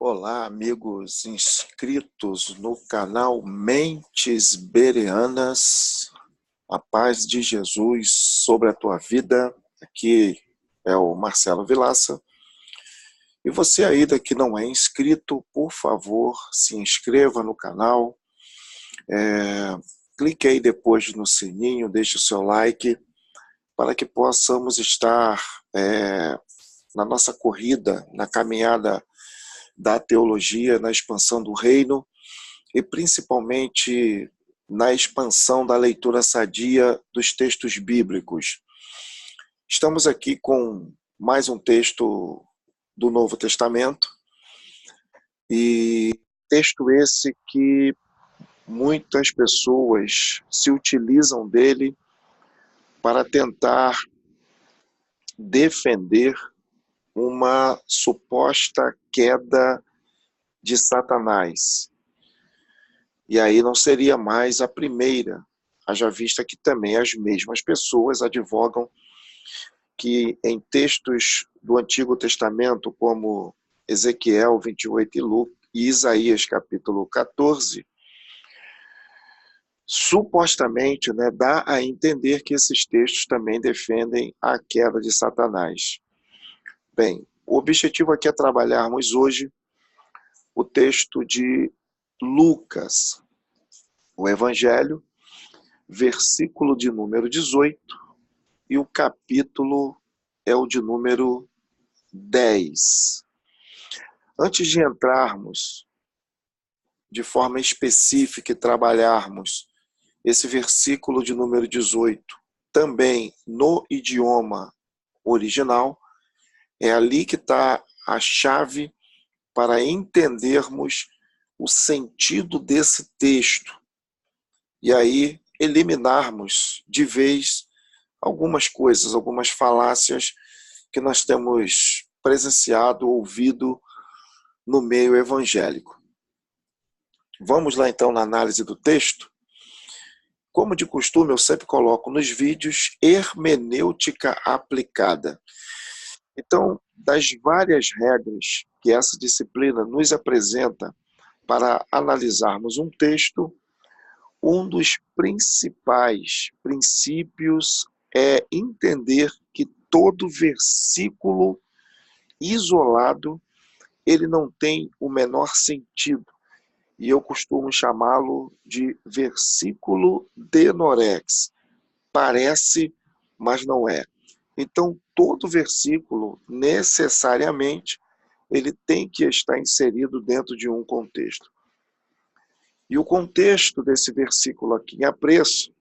Olá, amigos inscritos no canal Mentes Bereanas. A paz de Jesus sobre a tua vida. Aqui é o Marcelo Vilaça. E você ainda que não é inscrito, por favor, se inscreva no canal. Clique aí depois no sininho, deixe o seu like, para que possamos estar na nossa corrida, na caminhada da teologia, na expansão do reino e principalmente na expansão da leitura sadia dos textos bíblicos. Estamos aqui com mais um texto do Novo Testamento, e texto esse que muitas pessoas se utilizam dele para tentar defender uma suposta queda de Satanás. E aí não seria mais a primeira, haja vista que também as mesmas pessoas advogam que em textos do Antigo Testamento, como Ezequiel 28 e Isaías capítulo 14, supostamente dá a entender que esses textos também defendem a queda de Satanás. Bem, o objetivo aqui é trabalharmos hoje o texto de Lucas, o Evangelho, versículo de número 18, e o capítulo é o de número 10. Antes de entrarmos de forma específica e trabalharmos esse versículo de número 18, também no idioma original, é ali que está a chave para entendermos o sentido desse texto. E aí eliminarmos de vez algumas coisas, algumas falácias que nós temos presenciado, ouvido no meio evangélico. Vamos lá então na análise do texto. Como de costume, eu sempre coloco nos vídeos hermenêutica aplicada. Então, das várias regras que essa disciplina nos apresenta para analisarmos um texto, um dos principais princípios é entender que todo versículo isolado, ele não tem o menor sentido. E eu costumo chamá-lo de versículo denorex. Parece, mas não é. Então, todo versículo, necessariamente, ele tem que estar inserido dentro de um contexto. E o contexto desse versículo aqui em apreço,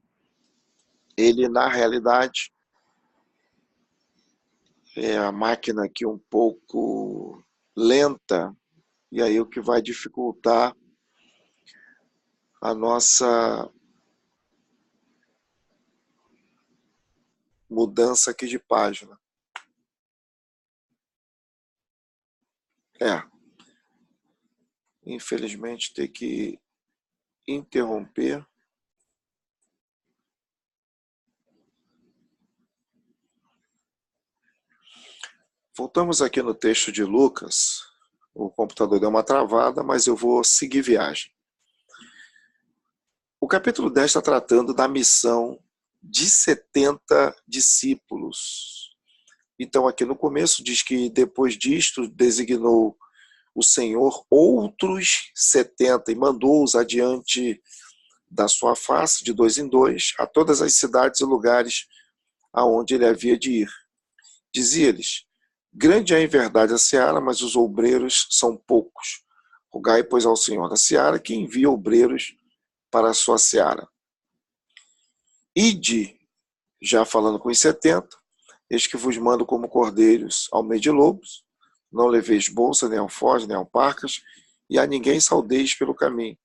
ele, na realidade, é a máquina aqui um pouco lenta, e aí o que vai dificultar a nossa mudança aqui de página. Infelizmente, ter que interromper. Voltamos aqui no texto de Lucas. O computador deu uma travada, mas eu vou seguir viagem. O capítulo 10 está tratando da missão de 70 discípulos. Então, aqui no começo, diz que depois disto, designou o Senhor outros 70 e mandou-os adiante da sua face, de 2 em 2, a todas as cidades e lugares aonde ele havia de ir. Dizia-lhes: grande é em verdade a seara, mas os obreiros são poucos. Rogai, pois, ao Senhor da seara que envie obreiros para a sua seara. Ide, já falando com os 70, eis que vos mando como cordeiros ao meio de lobos, não leveis bolsa, nem alforje, nem alparcas, e a ninguém saudeis pelo caminho.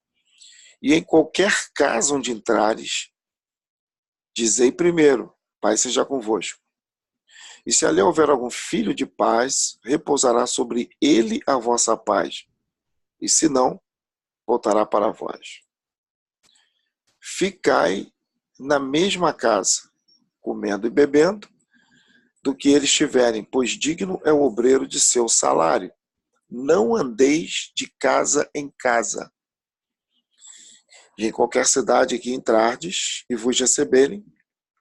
E em qualquer casa onde entrares, dizei primeiro: Pai seja convosco. E se ali houver algum filho de paz, repousará sobre ele a vossa paz. E se não, voltará para vós. Ficai na mesma casa, comendo e bebendo, do que eles tiverem, pois digno é o obreiro de seu salário. não andeis de casa em casa. E em qualquer cidade que entrardes e vos receberem,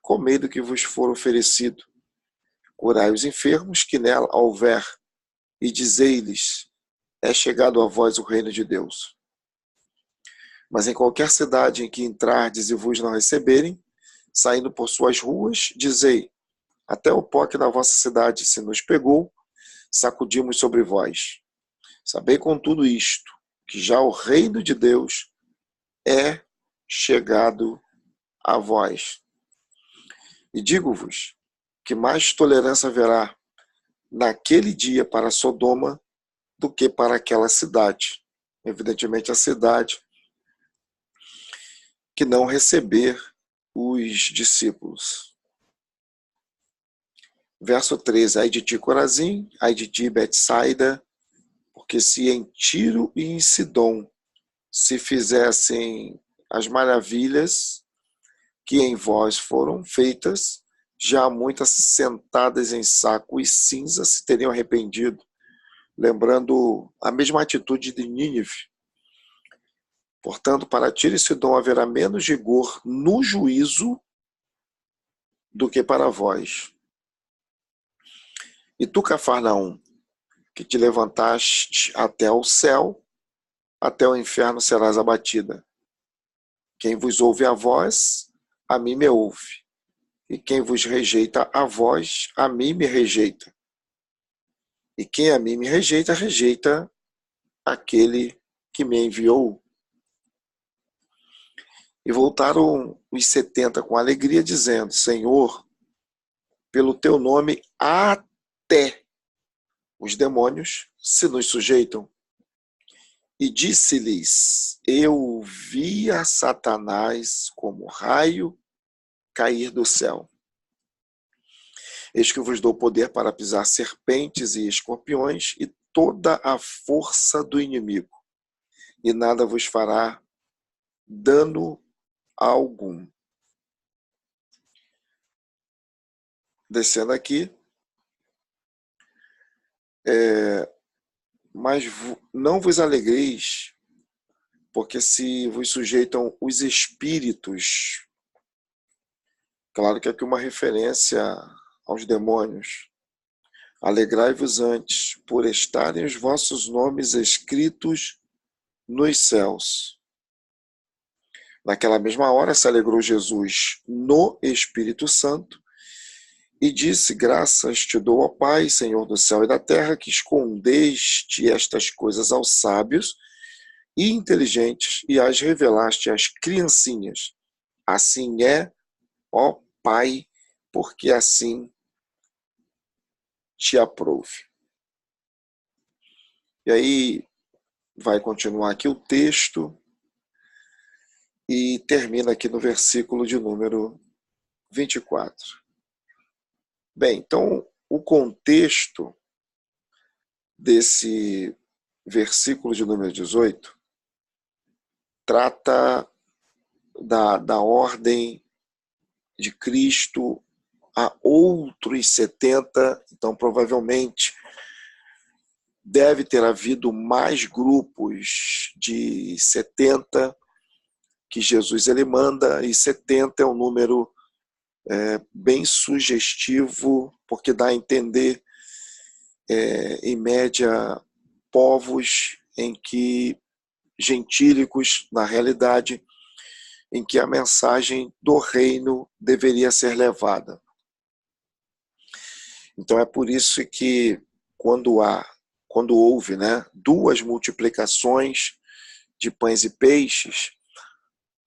comei do que vos for oferecido. Curai os enfermos que nela houver, e dizei-lhes: é chegado a vós o reino de Deus. Mas em qualquer cidade em que entrardes e vos não receberem, saindo por suas ruas, dizei: até o pó que na vossa cidade se nos pegou, sacudimos sobre vós. Sabei com tudo isto, que já o reino de Deus é chegado a vós. E digo-vos que mais tolerância haverá naquele dia para Sodoma do que para aquela cidade. Evidentemente, a cidade que não receber os discípulos. Verso 13. Ai de ti, Corazim, ai de ti, Betsaida, porque se em Tiro e em Sidom se fizessem as maravilhas que em vós foram feitas, já muitas sentadas em saco e cinza se teriam arrependido, lembrando a mesma atitude de Nínive. Portanto, para Tiro e Sidom haverá menos rigor no juízo do que para vós. E tu, Cafarnaum, que te levantaste até o céu, até o inferno serás abatida. Quem vos ouve a vós, a mim me ouve. E quem vos rejeita a vós, a mim me rejeita. E quem a mim me rejeita, rejeita aquele que me enviou. E voltaram os 70 com alegria, dizendo: Senhor, pelo teu nome até os demônios se nos sujeitam. E disse-lhes: eu vi a Satanás como raio cair do céu. Eis que vos dou poder para pisar serpentes e escorpiões e toda a força do inimigo, e nada vos fará dano algum. Descendo aqui, mas não vos alegreis, porque se vos sujeitam os espíritos. Claro que aqui uma referência aos demônios. Alegrai-vos antes, por estarem os vossos nomes escritos nos céus. Naquela mesma hora se alegrou Jesus no Espírito Santo e disse: graças te dou, ó Pai, Senhor do céu e da terra, que escondeste estas coisas aos sábios e inteligentes e as revelaste às criancinhas. Assim é, ó Pai, porque assim te aprouve. E aí vai continuar aqui o texto e termina aqui no versículo de número 24. Bem, então o contexto desse versículo de número 18 trata da ordem de Cristo a outros 70, então provavelmente deve ter havido mais grupos de 70 que Jesus ele manda, e 70 é um número bem sugestivo, porque dá a entender, em média, povos em que, gentílicos, na realidade, em que a mensagem do reino deveria ser levada. Então é por isso que quando houve, duas multiplicações de pães e peixes,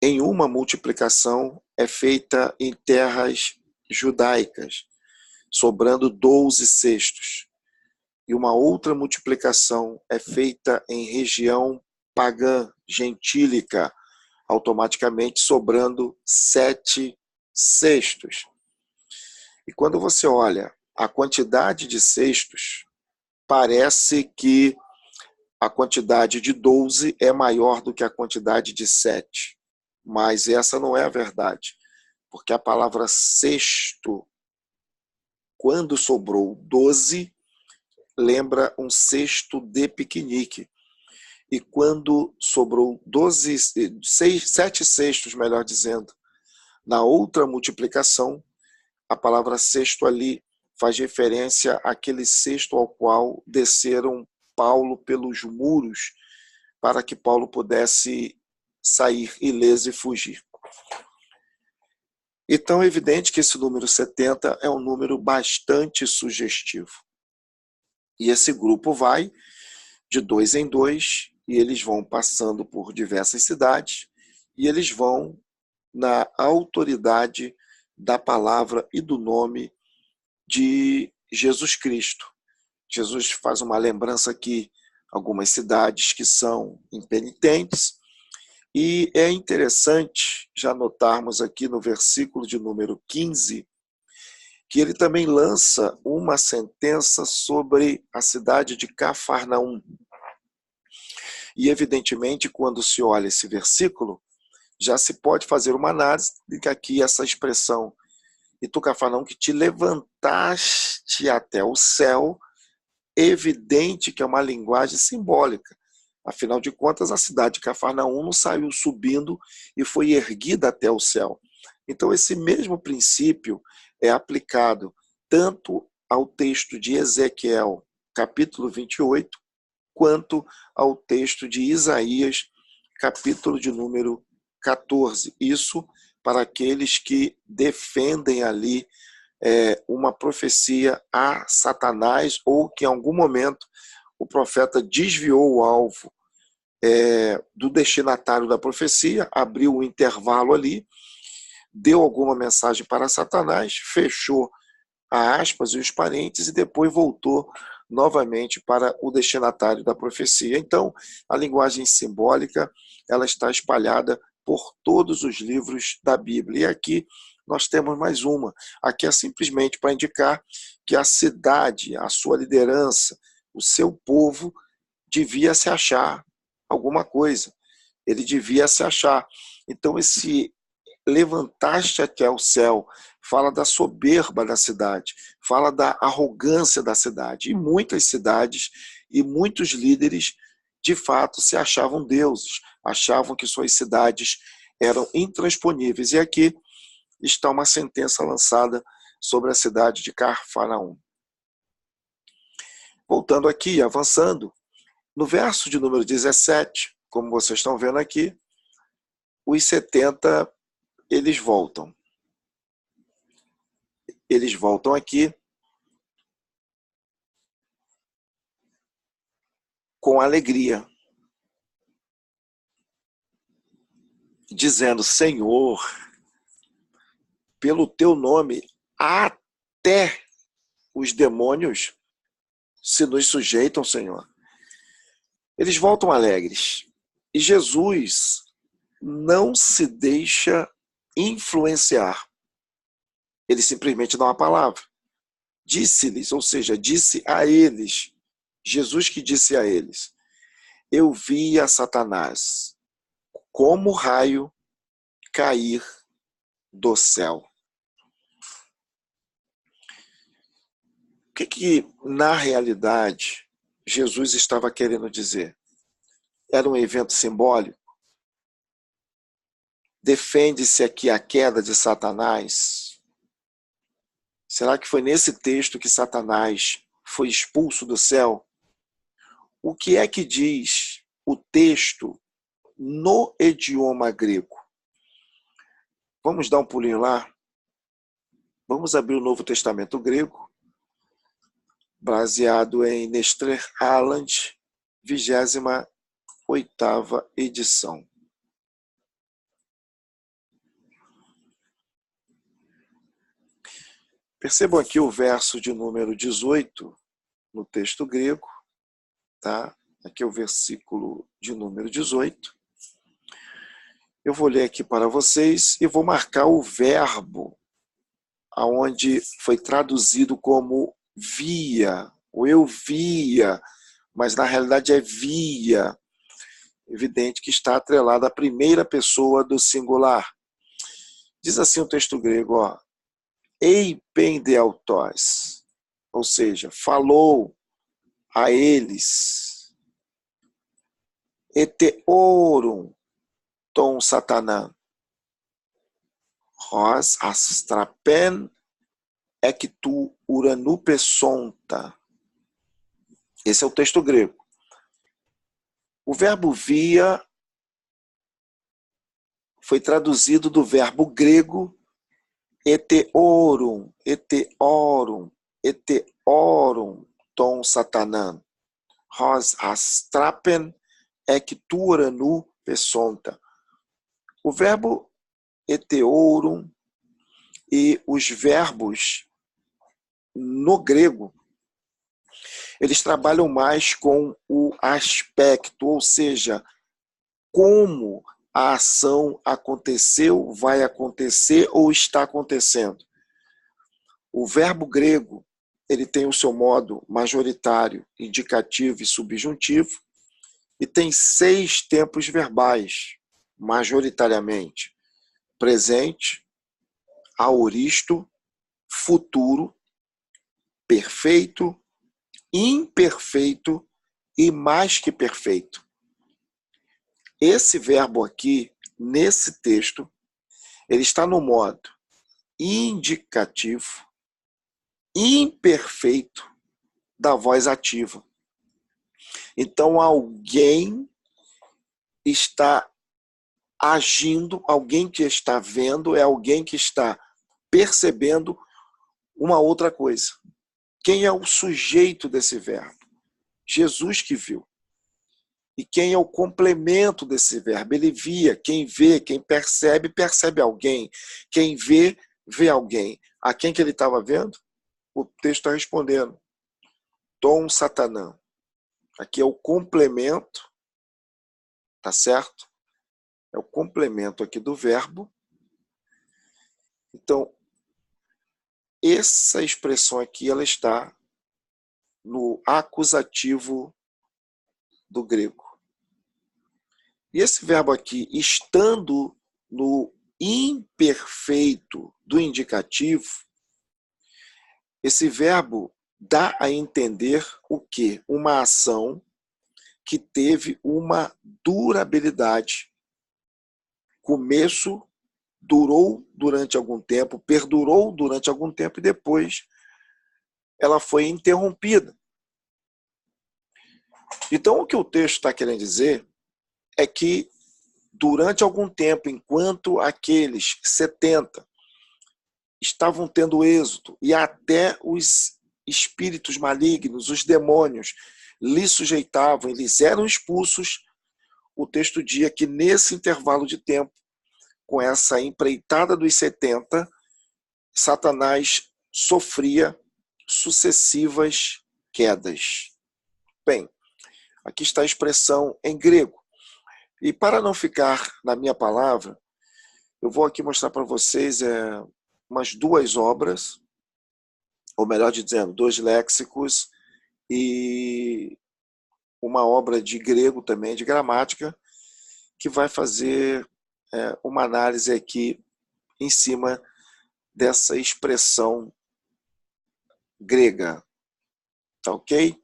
em uma multiplicação é feita em terras judaicas, sobrando 12 cestos. E uma outra multiplicação é feita em região pagã, gentílica, automaticamente sobrando 7 cestos. E quando você olha a quantidade de cestos, parece que a quantidade de 12 é maior do que a quantidade de 7. Mas essa não é a verdade, porque a palavra cesto, quando sobrou 12, lembra um cesto de piquenique. E quando sobrou 7 cestos, melhor dizendo, na outra multiplicação, a palavra cesto ali faz referência àquele cesto ao qual desceram Paulo pelos muros para que Paulo pudesse sair ileso e fugir. Então é evidente que esse número 70 é um número bastante sugestivo. E esse grupo vai de 2 em 2, e eles vão passando por diversas cidades, e eles vão na autoridade da palavra e do nome de Jesus Cristo. Jesus faz uma lembrança aqui, algumas cidades que são impenitentes, e é interessante já notarmos aqui no versículo de número 15, que ele também lança uma sentença sobre a cidade de Cafarnaum. E, evidentemente, quando se olha esse versículo, já se pode fazer uma análise de que aqui essa expressão, e tu, Cafarnaum, que te levantaste até o céu, evidente que é uma linguagem simbólica. Afinal de contas, a cidade de Cafarnaum não saiu subindo e foi erguida até o céu. Então, esse mesmo princípio é aplicado tanto ao texto de Ezequiel, capítulo 28, quanto ao texto de Isaías, capítulo de número 14. Isso para aqueles que defendem ali uma profecia a Satanás, ou que em algum momento o profeta desviou o alvo do destinatário da profecia, abriu um intervalo ali, deu alguma mensagem para Satanás, fechou a aspas e os parênteses e depois voltou novamente para o destinatário da profecia. Então, a linguagem simbólica ela está espalhada por todos os livros da Bíblia. E aqui nós temos mais uma. Aqui é simplesmente para indicar que a cidade, a sua liderança, o seu povo devia se achar alguma coisa. Ele devia se achar. Então, esse levantaste até o céu fala da soberba da cidade, fala da arrogância da cidade. E muitas cidades e muitos líderes, de fato, se achavam deuses, achavam que suas cidades eram intransponíveis. E aqui está uma sentença lançada sobre a cidade de Cafarnaum. Voltando aqui, avançando, no verso de número 17, como vocês estão vendo aqui, os 70, eles voltam. Eles voltam aqui com alegria, dizendo: Senhor, pelo teu nome, até os demônios se nos sujeitam, Senhor. Eles voltam alegres. E Jesus não se deixa influenciar. Ele simplesmente dá uma palavra. Disse-lhes, ou seja, disse a eles, Jesus que disse a eles: eu vi a Satanás como raio cair do céu. O que na realidade Jesus estava querendo dizer? Era um evento simbólico? Defende-se aqui a queda de Satanás? Será que foi nesse texto que Satanás foi expulso do céu? O que é que diz o texto no idioma grego? Vamos dar um pulinho lá? Vamos abrir o Novo Testamento grego, baseado em Nestor Aland, 28ª edição. Percebam aqui o verso de número 18 no texto grego, tá? Aqui é o versículo de número 18. Eu vou ler aqui para vocês e vou marcar o verbo aonde foi traduzido como via, ou eu via, mas na realidade é via. Evidente que está atrelado à primeira pessoa do singular. Diz assim o texto grego, ó, eipendeautos, ou seja, falou, a eles, eteorum ton Satanã, hos astrapen ectu uranu pesonta. Esse é o texto grego. O verbo via foi traduzido do verbo grego eteorum, ton Satanã, hos astrapen ectu uranu pesonta. O verbo eteorum e os verbos no grego, eles trabalham mais com o aspecto, ou seja, como a ação aconteceu, vai acontecer ou está acontecendo. O verbo grego, ele tem o seu modo majoritário, indicativo e subjuntivo, e tem 6 tempos verbais, majoritariamente: presente, aoristo, futuro, perfeito, imperfeito e mais que perfeito. Esse verbo aqui, nesse texto, ele está no modo indicativo, imperfeito da voz ativa. Então, alguém está agindo, alguém que está vendo, é alguém que está percebendo uma outra coisa. Quem é o sujeito desse verbo? Jesus que viu. E quem é o complemento desse verbo? Ele via. Quem vê, quem percebe, percebe alguém. Quem vê, vê alguém. A quem que ele estava vendo? O texto está respondendo. Ton Satanã. Aqui é o complemento, tá certo? É o complemento aqui do verbo. Então, essa expressão aqui, ela está no acusativo do grego. E esse verbo aqui, estando no imperfeito do indicativo, esse verbo dá a entender o quê? Uma ação que teve uma durabilidade. Começo, durou durante algum tempo, perdurou durante algum tempo e depois ela foi interrompida. Então, o que o texto está querendo dizer é que durante algum tempo, enquanto aqueles 70 estavam tendo êxito e até os espíritos malignos, os demônios, lhe sujeitavam, eles eram expulsos, o texto diz que nesse intervalo de tempo, com essa empreitada dos 70, Satanás sofria sucessivas quedas. Bem, aqui está a expressão em grego. E para não ficar na minha palavra, eu vou aqui mostrar para vocês umas 2 obras, ou melhor dizendo, 2 léxicos e uma obra de grego também, de gramática, que vai fazer uma análise aqui em cima dessa expressão grega. Tá ok?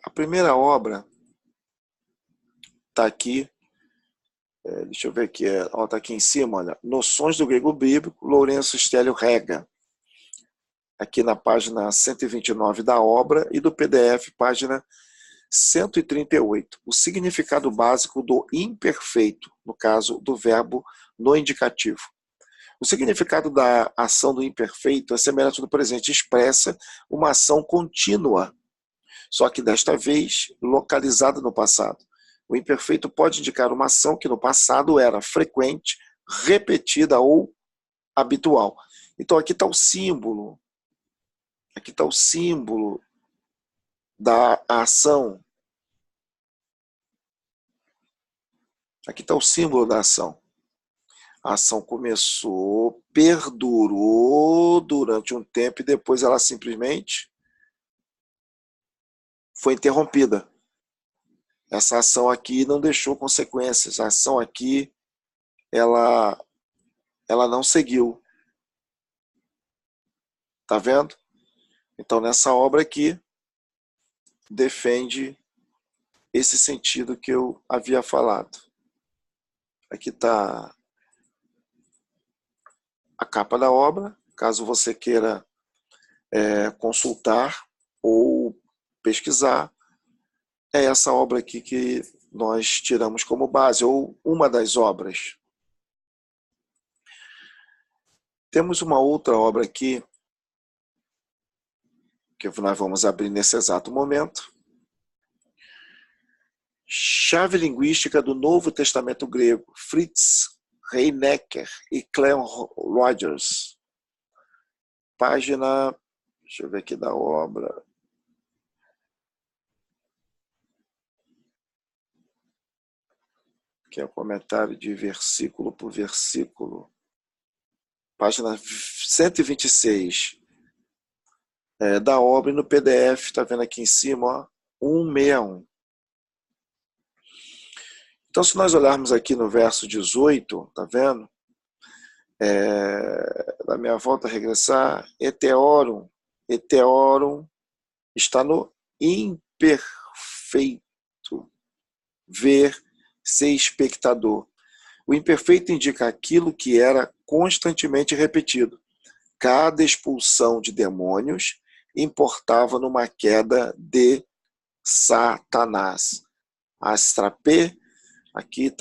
A primeira obra está aqui, deixa eu ver aqui, está aqui em cima, olha, Noções do Grego Bíblico, Lourenço Stélio Rega, aqui na página 129 da obra, e do PDF, página 138, o significado básico do imperfeito, no caso do verbo no indicativo. O significado da ação do imperfeito é semelhante do presente, expressa uma ação contínua, só que desta vez localizada no passado. O imperfeito pode indicar uma ação que no passado era frequente, repetida ou habitual. Então aqui está o símbolo. Aqui está o símbolo da ação. Aqui está o símbolo da ação. A ação começou, perdurou durante um tempo e depois ela simplesmente foi interrompida. Essa ação aqui não deixou consequências. A ação aqui, ela não seguiu. Tá vendo? Então, nessa obra aqui, defende esse sentido que eu havia falado. Aqui está a capa da obra, caso você queira consultar ou pesquisar, é essa obra aqui que nós tiramos como base, ou uma das obras. Temos uma outra obra aqui, que nós vamos abrir nesse exato momento. Chave Linguística do Novo Testamento Grego, Fritz Reinecker e Clem Rogers. Página, deixa eu ver aqui da obra. Que é o comentário de versículo por versículo. Página 126 da obra, e no PDF, está vendo aqui em cima, ó, 161. Então, se nós olharmos aqui no verso 18, está vendo? Da minha volta a regressar, heteorum está no imperfeito, ver, ser espectador. O imperfeito indica aquilo que era constantemente repetido. Cada expulsão de demônios importava numa queda de Satanás. Astrapé, aqui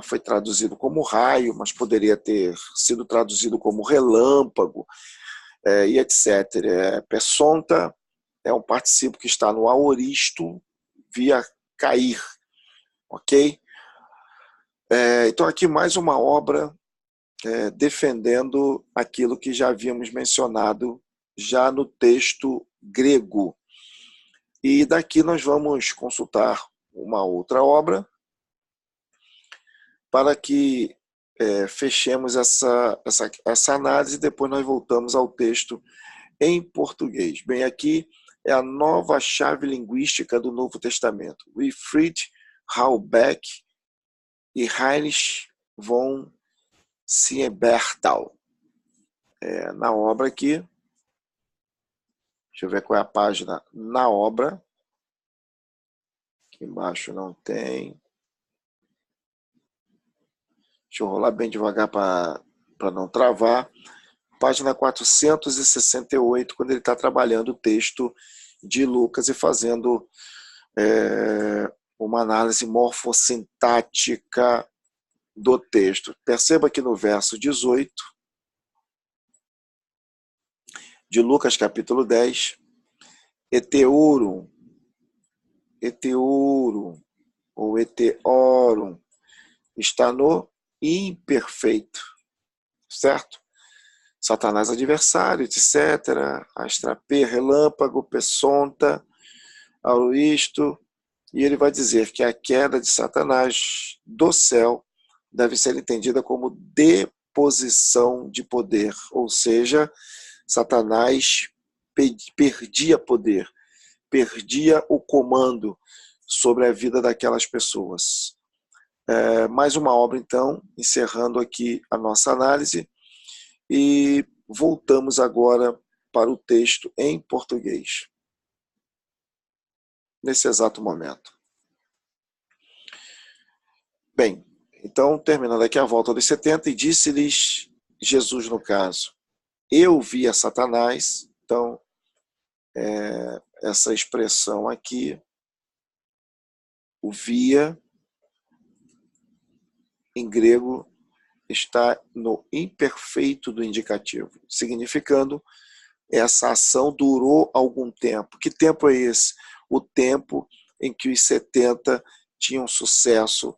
foi traduzido como raio, mas poderia ter sido traduzido como relâmpago, e etc. Pesonta é um particípio que está no aoristo, via cair. Ok? Então aqui mais uma obra defendendo aquilo que já havíamos mencionado já no texto grego. E daqui nós vamos consultar uma outra obra para que fechemos essa análise, e depois nós voltamos ao texto em português. Bem, aqui é a nova chave linguística do Novo Testamento. Wilfried Halbeck e Heinrich von Siebertal. Na obra aqui, deixa eu ver qual é a página na obra. Aqui embaixo não tem. Deixa eu rolar bem devagar para não travar. Página 468, quando ele está trabalhando o texto de Lucas e fazendo uma análise morfossintática do texto. Perceba que no verso 18 de Lucas capítulo 10, heteorum ou heteorum está no imperfeito, certo? Satanás adversário, etc. Astrapé, relâmpago, pesonta, auristo, e ele vai dizer que a queda de Satanás do céu deve ser entendida como deposição de poder, ou seja, Satanás perdia poder, perdia o comando sobre a vida daquelas pessoas. Mais uma obra, então, encerrando aqui a nossa análise, e voltamos agora para o texto em português, nesse exato momento. Bem, então, terminando aqui a volta dos 70, e disse-lhes Jesus, no caso, eu vi a Satanás. Então, essa expressão aqui, o via, em grego, está no imperfeito do indicativo, significando essa ação durou algum tempo. Que tempo é esse? O tempo em que os 70 tinham sucesso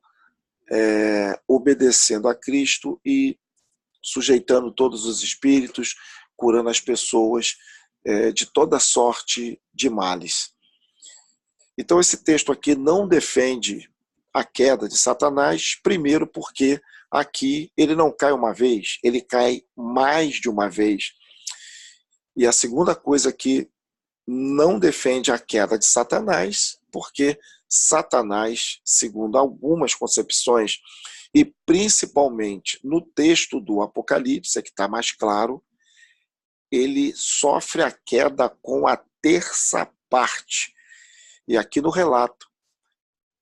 obedecendo a Cristo e sujeitando todos os espíritos, curando as pessoas de toda sorte de males. Então esse texto aqui não defende a queda de Satanás, primeiro porque aqui ele não cai uma vez, ele cai mais de uma vez. E a segunda coisa que não defende a queda de Satanás, porque Satanás, segundo algumas concepções, e principalmente no texto do Apocalipse, que está mais claro, ele sofre a queda com a terça parte. E aqui no relato,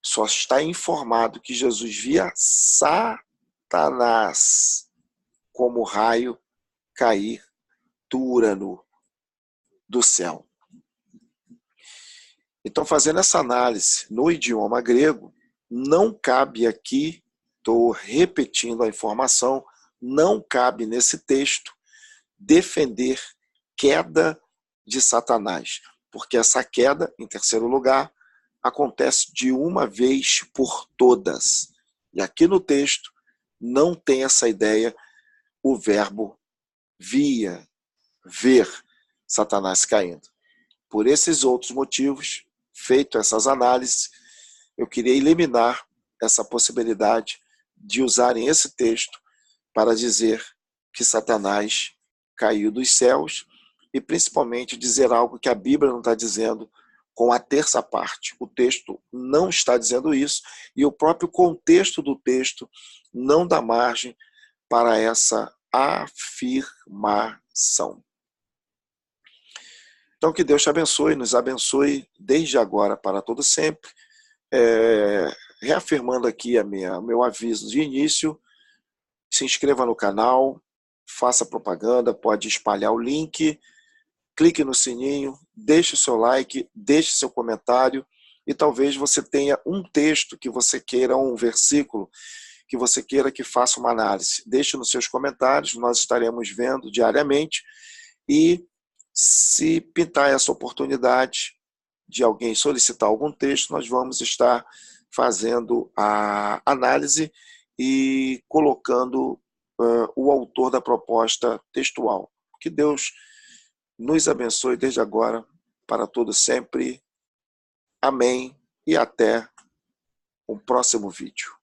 só está informado que Jesus via Satanás como raio cair do Urano do céu. Então, fazendo essa análise no idioma grego, não cabe aqui, estou repetindo a informação, não cabe nesse texto defender queda de Satanás, porque essa queda, em terceiro lugar, acontece de uma vez por todas. E aqui no texto não tem essa ideia, o verbo via, ver Satanás caindo. Por esses outros motivos, feito essas análises, eu queria eliminar essa possibilidade de usarem esse texto para dizer que Satanás caiu dos céus e principalmente dizer algo que a Bíblia não está dizendo com a terça parte. O texto não está dizendo isso e o próprio contexto do texto não dá margem para essa afirmação. Então, que Deus te abençoe, nos abençoe desde agora para todo sempre. Reafirmando aqui meu aviso de início, se inscreva no canal, faça propaganda, pode espalhar o link, clique no sininho, deixe o seu like, deixe seu comentário e talvez você tenha um texto que você queira, um versículo que você queira que faça uma análise. Deixe nos seus comentários, nós estaremos vendo diariamente e se pintar essa oportunidade de alguém solicitar algum texto, nós vamos estar fazendo a análise e colocando o autor da proposta textual. Que Deus nos abençoe desde agora, para todo sempre. Amém e até o próximo vídeo.